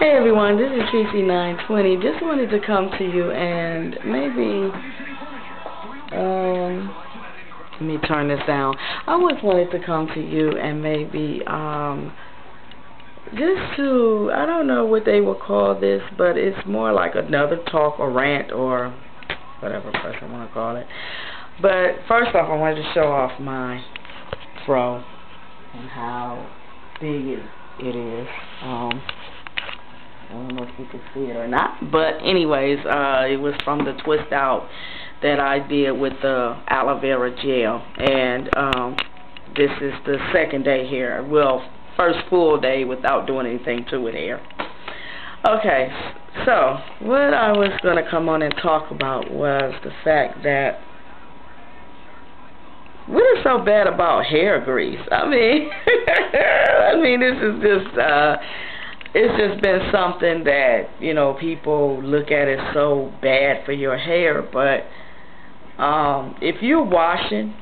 Hey everyone, this is TC920. Just wanted to come to you and maybe, let me turn this down. I just wanted to come to you and maybe, just to, I don't know what they would call this, but it's more like another talk or rant or whatever person want to call it. But first off, I wanted to show off my fro and how big it is. I don't know if you can see it or not, but anyways, it was from the twist out that I did with the aloe vera gel, and this is the second day here. Well, first full day without doing anything to it here. Okay, so what I was going to come on and talk about was the fact that what is so bad about hair grease? I mean, this is just it's just been something that, you know, people look at as so bad for your hair, but if you're washing,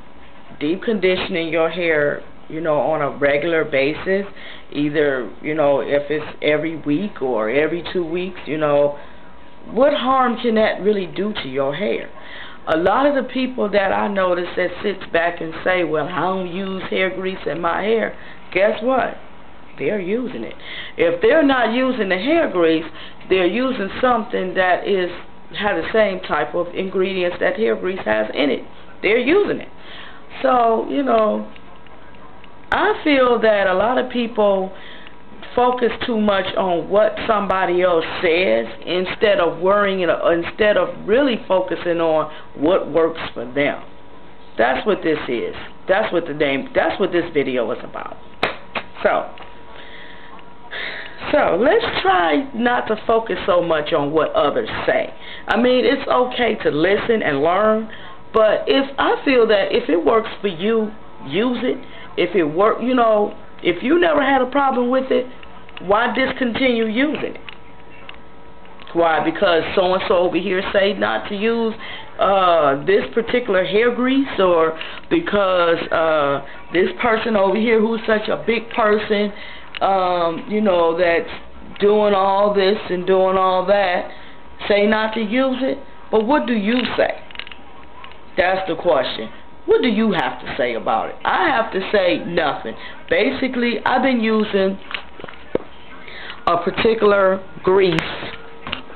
deep conditioning your hair, you know, on a regular basis, either, you know, if it's every week or every 2 weeks, you know, what harm can that really do to your hair? A lot of the people that I notice that sits back and say, well, I don't use hair grease in my hair, guess what? They're using it. If they're not using the hair grease, they're using something that has the same type of ingredients that hair grease has in it. They're using it. So, you know, I feel that a lot of people focus too much on what somebody else says instead of instead of really focusing on what works for them. That's what this is. That's what this video is about. So let's try not to focus so much on what others say. I mean, it's okay to listen and learn, but I feel that if it works for you, use it. If it work, you know, if you never had a problem with it, why discontinue using it? Why? Because so-and-so over here say not to use this particular hair grease, or because this person over here who's such a big person, you know, that's doing all this and doing all that, say not to use it. But what do you say? That's the question. What do you have to say about it? I have to say nothing. Basically, I've been using a particular grease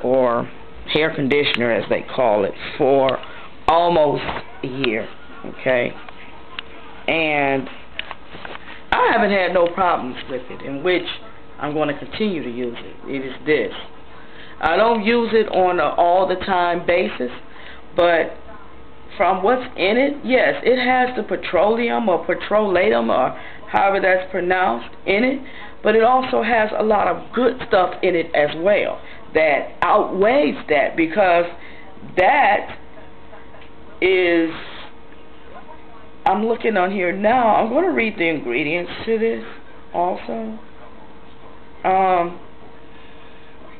or hair conditioner, as they call it, for almost a year, okay? And I haven't had no problems with it, in which I'm going to continue to use it. It is this. I don't use it on an all-the-time basis, but from what's in it, yes, it has the petroleum or petrolatum or however that's pronounced in it, but it also has a lot of good stuff in it as well that outweighs that, because that is, I'm looking on here now, I'm going to read the ingredients to this also.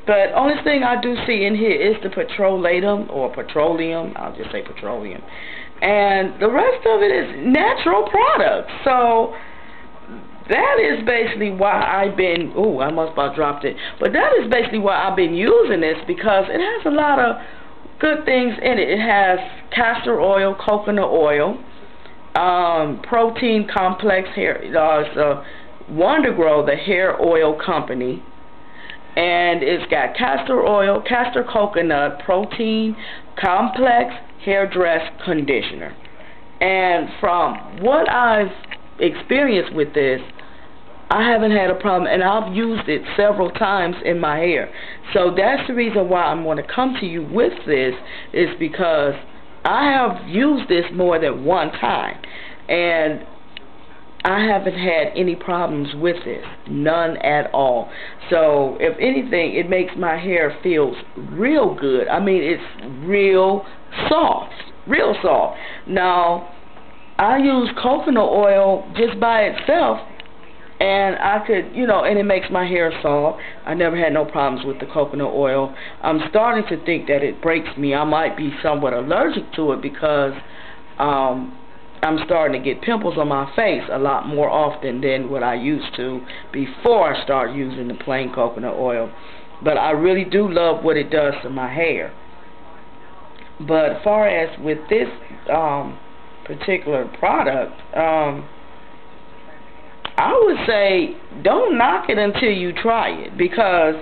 But only thing I do see in here is the petrolatum or petroleum. I'll just say petroleum. And the rest of it is natural products. So that is basically why I've been, ooh, I must have dropped it. But that is basically why I've been using this, because it has a lot of good things in it. It has castor oil, coconut oil, protein complex hair. It's Wonder Grow, the hair oil company. And it's got castor oil, castor coconut, protein, complex hair dress conditioner. And from what I've experienced with this, I haven't had a problem, and I've used it several times in my hair. So that's the reason why I'm going to come to you with this, is because I have used this more than one time, and I haven't had any problems with this, none at all. So if anything, it makes my hair feels real good. I mean, it's real soft, real soft. Now, I use coconut oil just by itself, and I could, you know, and it makes my hair soft. I never had no problems with the coconut oil. I'm starting to think that it breaks me. I might be somewhat allergic to it, because I'm starting to get pimples on my face a lot more often than what I used to before I started using the plain coconut oil. but I really do love what it does to my hair. But as far as with this particular product, I would say don't knock it until you try it, because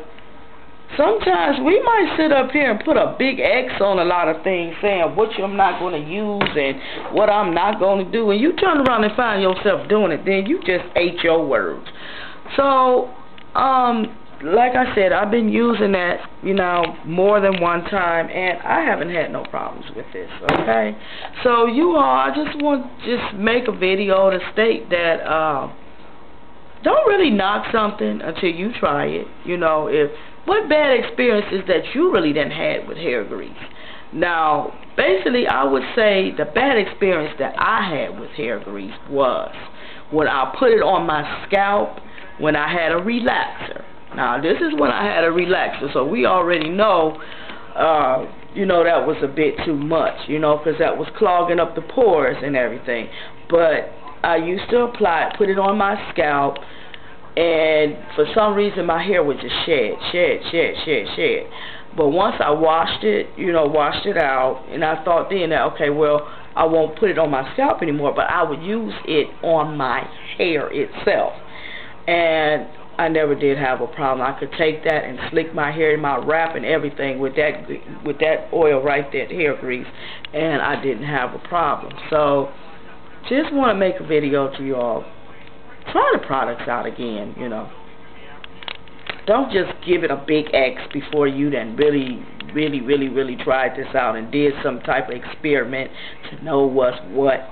sometimes we might sit up here and put a big X on a lot of things, saying what I'm not going to use and what I'm not going to do, and you turn around and find yourself doing it, then you just ate your words. So, like I said, I've been using that, you know, more than one time, and I haven't had no problems with this, okay? So, you all, I just want to make a video to state that, don't really knock something until you try it. You know, what bad experiences that you really done had with hair grease. Now, basically, I would say the bad experience that I had with hair grease was when I put it on my scalp when I had a relaxer. Now, this is when I had a relaxer, so we already know, you know, that was a bit too much, you know, because that was clogging up the pores and everything. But I used to apply it, put it on my scalp, and for some reason my hair would just shed. But once I washed it, you know, washed it out, and I thought then that, okay, well, I won't put it on my scalp anymore, but I would use it on my hair itself. And I never did have a problem. I could take that and slick my hair, my wrap and everything with that oil right there, hair grease, and I didn't have a problem. So, just want to make a video to you all. Try the products out again, you know. Don't just give it a big X before you then really tried this out and did some type of experiment to know what's what.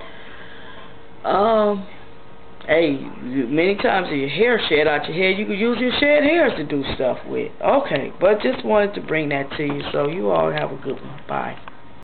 Hey, many times if your hair shed out your hair, you could use your shed hairs to do stuff with. Okay, but just wanted to bring that to you. So you all have a good one. Bye.